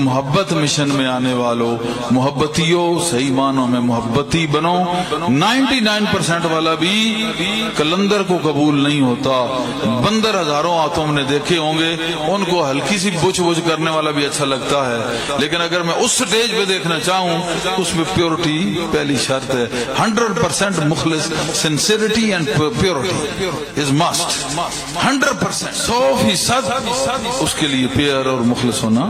محبت مشن میں آنے والوں، محبتیوں، صحیح معنوں میں محبتی بنو۔ 99% والا بھی کلندر کو قبول نہیں ہوتا۔ بندر ہزاروں آتوں نے دیکھے ہوں گے، ان کو ہلکی سی بچ بچ کرنے والا بھی اچھا لگتا ہے، لیکن اگر میں اس سٹیج پہ دیکھنا چاہوں اس میں پیورٹی پہلی شرط ہے۔ 100% مخلص، sincerity and purity is must۔ 100%، 100% اس کے لیے پیار اور مخلص ہونا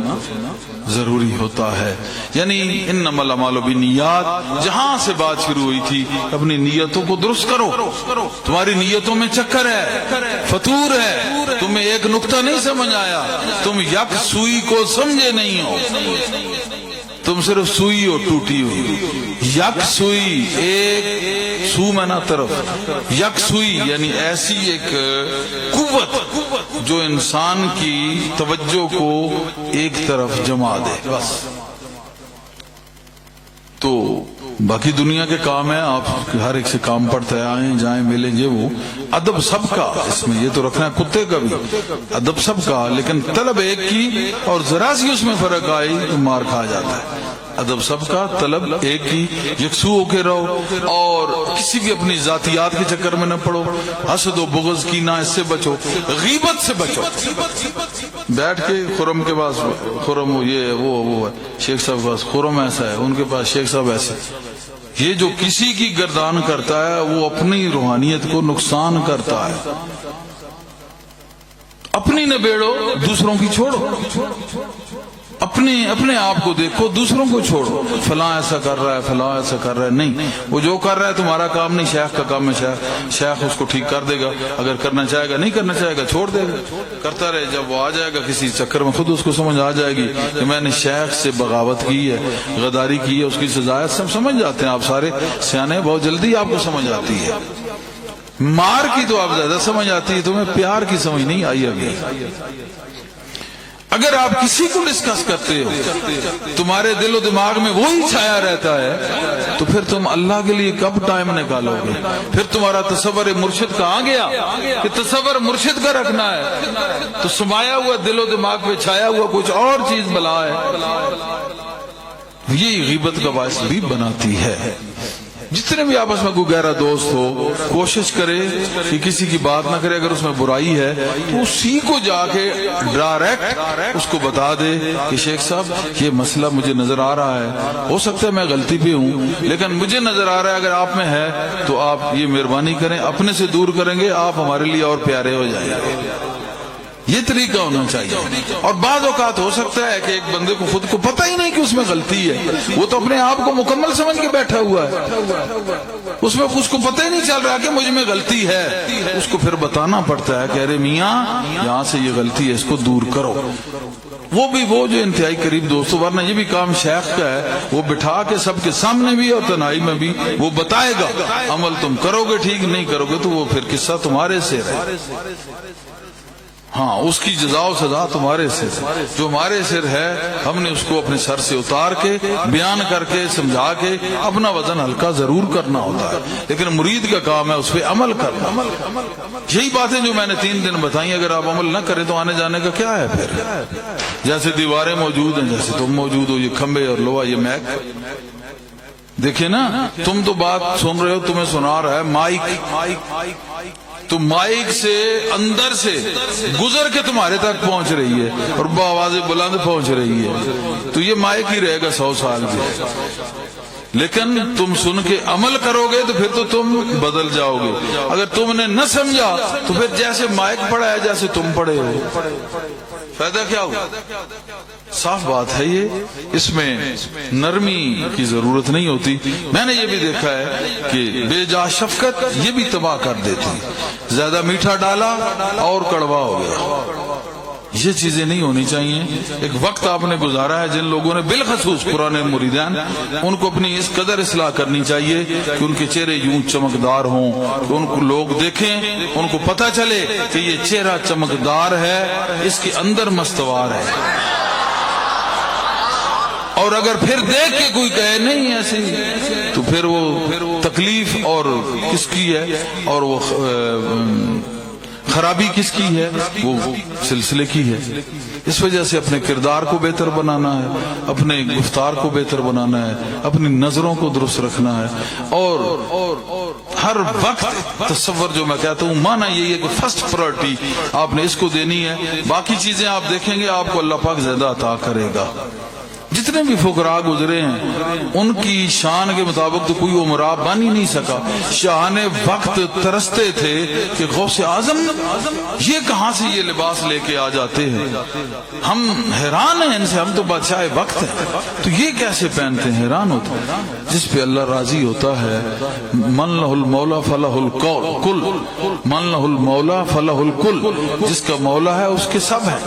ضروری ہوتا ہے۔ یعنی انما الاعمال بالنیات، جہاں سے بات شروع ہوئی تھی، اپنی نیتوں کو درست کرو۔ تمہاری نیتوں میں چکر ہے، فتور ہے، تمہیں ایک نقطہ نہیں سمجھ آیا، تم یک سوئی کو سمجھے نہیں ہو، تم صرف سوئی ہو ٹوٹی ہوئی۔ یک سوئی، ایک سو میں نہ طرف، یک سوئی یعنی ایسی ایک قوت جو انسان کی توجہ کو ایک طرف جما دے بس۔ تو باقی دنیا کے کام ہیں، آپ ہر ایک سے کام پڑتا ہے، آئیں جائیں ملیں، یہ وہ ادب سب کا، اس میں یہ تو رکھنا ہے کتے کا بھی ادب سب کا، لیکن طلب ایک کی اور ذرا سی اس میں فرق آئی تو مار کھا جاتا ہے۔ ادب سب کا، طلب ایک کی، یکسو ہو کے رہو، اور کسی بھی اپنی ذاتیات کے چکر میں نہ پڑو، حسد و بغض کی نہ، اس سے بچو، غیبت سے بچو۔ بیٹھ کے خرم کے پاس، خرم یہ وہ شیخ صاحب کے پاس خرم ایسا ہے، ان کے پاس شیخ صاحب ایسے، یہ جو کسی کی گردان کرتا ہے وہ اپنی روحانیت کو نقصان کرتا ہے۔ اپنی نہ بیڑو، دوسروں کی چھوڑو، اپنے آپ کو دیکھو، دوسروں کو چھوڑو۔ فلاں ایسا کر رہا ہے، فلاں ایسا کر رہا ہے، نہیں، وہ جو کر رہا ہے تمہارا کام نہیں، شیخ کا کام ہے، شیخ اس کو ٹھیک کر دے گا، اگر کرنا چاہے گا، نہیں کرنا چاہے گا چھوڑ دے گا، کرتا رہے۔ جب وہ آ جائے گا کسی چکر میں، خود اس کو سمجھ آ جائے گی کہ میں نے شیخ سے بغاوت کی ہے، غداری کی ہے، اس کی سزا ہے، سب سمجھ جاتے ہیں۔ آپ سارے سیانے، بہت جلدی آپ کو سمجھ آتی ہے۔ مار کی تو آپ زیادہ سمجھ آتی ہے، تمہیں پیار کی سمجھ نہیں آئی ابھی۔ اگر آپ کسی کو ڈسکس کرتے ہو، تمہارے دل و دماغ میں وہی چھایا رہتا ہے، تو پھر تم اللہ کے لیے کب ٹائم نکالو گے؟ پھر تمہارا تصور مرشد کہاں گیا کہ تصور مرشد کا رکھنا ہے؟ تو سمایا ہوا دل و دماغ پہ چھایا ہوا کچھ اور چیز بلا ہے، یہی غیبت کا باعث بھی بناتی ہے۔ جتنے بھی آپس میں کوئی گہرا دوست ہو، کوشش کرے کہ کسی کی بات نہ کرے، اگر اس میں برائی ہے تو اسی کو جا کے ڈائریکٹ اس کو بتا دے کہ شیخ صاحب یہ مسئلہ مجھے نظر آ رہا ہے، ہو سکتا ہے میں غلطی پہ ہوں، لیکن مجھے نظر آ رہا ہے اگر آپ میں ہے تو آپ یہ مہربانی کریں، اپنے سے دور کریں گے، آپ ہمارے لیے اور پیارے ہو جائیں گے۔ یہ طریقہ ہونا چاہیے۔ اور بعض اوقات ہو سکتا ہے کہ ایک بندے کو خود کو پتہ ہی نہیں کہ اس میں غلطی ہے، وہ تو اپنے آپ کو مکمل سمجھ کے بیٹھا ہوا ہے، اس میں اس کو پتہ ہی نہیں چل رہا کہ مجھ میں غلطی ہے، اس کو پھر بتانا پڑتا ہے کہ ارے میاں یہاں سے یہ غلطی ہے، اس کو دور کرو۔ وہ بھی وہ جو انتہائی قریب دوستوں، ورنہ یہ بھی کام شیخ کا ہے، وہ بٹھا کے سب کے سامنے بھی اور تنہائی میں بھی وہ بتائے گا، عمل تم کرو گے ٹھیک، نہیں کرو گے تو وہ پھر قصہ تمہارے سے ہے۔ ہاں، اس کی جزا و سزا تمہارے سر، جو ہمارے سر ہے ہم نے اس کو اپنے سر سے اتار کے بیان کر کے سمجھا کے اپنا وزن ہلکا ضرور کرنا ہوتا ہے، لیکن مرید کا کام ہے اس پہ عمل کرنا۔ یہی باتیں جو میں نے 3 دن بتائیں، اگر آپ عمل نہ کریں تو آنے جانے کا کیا ہے پھر؟ جیسے دیواریں موجود ہیں، جیسے تم موجود ہو، یہ کھمبے اور لوہا، یہ میک، دیکھیں نا، تم تو بات سن رہے ہو، تمہیں سنا رہا ہے مائک، تو مائک سے اندر سے گزر کے تمہارے تک پہنچ رہی ہے اور بآواز بلند پہنچ رہی ہے، تو یہ مائک ہی رہے گا 100 سال بھی، لیکن تم سن کے عمل کرو گے تو پھر تو تم بدل جاؤ گے۔ اگر تم نے نہ سمجھا تو پھر جیسے مائک پڑا ہے جیسے تم پڑے ہو، فائدہ کیا ہوا؟ صاف بات ہے یہ، اس میں نرمی کی ضرورت نہیں ہوتی۔ میں نے یہ بھی دیکھا ہے کہ بے جا شفقت یہ بھی تباہ کر دیتی، زیادہ میٹھا ڈالا اور کڑوا ہو گیا، یہ چیزیں نہیں ہونی چاہیے۔ ایک وقت آپ نے گزارا ہے، جن لوگوں نے بالخصوص پرانے مریدان، ان کو اپنی اس قدر اصلاح کرنی چاہیے کہ ان کے چہرے یوں چمکدار ہوں کہ ان کو لوگ دیکھیں، ان کو پتہ چلے کہ یہ چہرہ چمکدار ہے، اس کے اندر مستوار ہے۔ اور اگر پھر دیکھ کے کوئی کہے نہیں ایسے، تو پھر وہ تکلیف اور کس کی ہے، اور وہ خرابی کس کی ہے؟ وہ سلسلے کی ہے۔ اس وجہ سے اپنے کردار کو بہتر بنانا ہے، اپنے گفتار کو بہتر بنانا ہے، اپنی نظروں کو درست رکھنا ہے، اور ہر وقت تصور جو میں کہتا ہوں مانا یہی ہے کہ فرسٹ پرائرٹی آپ نے اس کو دینی ہے، باقی چیزیں آپ دیکھیں گے آپ کو اللہ پاک زیادہ عطا کرے گا۔ جتنے بھی فقراء گزرے ہیں ان کی شان کے مطابق تو کوئی عمرہ بن ہی نہیں سکا۔ شاہان وقت ترستے تھے کہ غوث اعظم یہ کہاں سے یہ لباس لے کے آ جاتے ہیں، ہم حیران ہیں ان سے، ہم تو بادشاہ وقت ہیں تو یہ کیسے پہنتے ہیں، حیران ہوتے ہیں۔ جس پہ اللہ راضی ہوتا ہے، من لہ المولا فلہ الکل، من لہ المولا فلہ الکل، جس کا مولا ہے اس کے سب ہے۔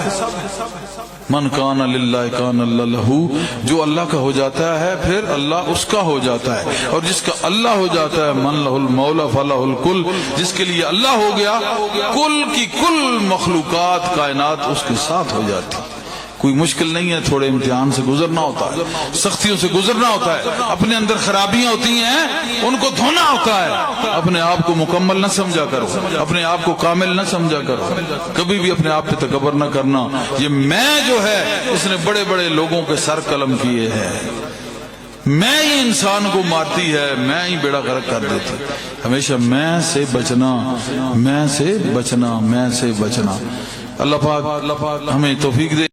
من کان للہ کان اللہ لہو، جو اللہ کا ہو جاتا ہے پھر اللہ اس کا ہو جاتا ہے، اور جس کا اللہ ہو جاتا ہے من لہ المولا فلہ الکل، جس کے لیے اللہ ہو گیا کل کی کل مخلوقات کائنات اس کے ساتھ ہو جاتی۔ کوئی مشکل نہیں ہے، تھوڑے امتحان سے گزرنا ہوتا ہے، سختیوں سے گزرنا ہوتا ہے، اپنے اندر خرابیاں ہوتی ہیں ان کو دھونا ہوتا ہے۔ اپنے آپ کو مکمل نہ سمجھا کرو، اپنے آپ کو کامل نہ سمجھا کرو، کبھی بھی اپنے آپ پہ تکبر نہ کرنا۔ یہ میں جو ہے اس نے بڑے بڑے لوگوں کے سر قلم کیے ہیں، میں ہی انسان کو مارتی ہے، میں ہی بیڑا غرق کر دیتی۔ ہمیشہ میں سے بچنا، میں سے بچنا، میں سے بچنا۔ اللہ پاک ہمیں توفیق دے۔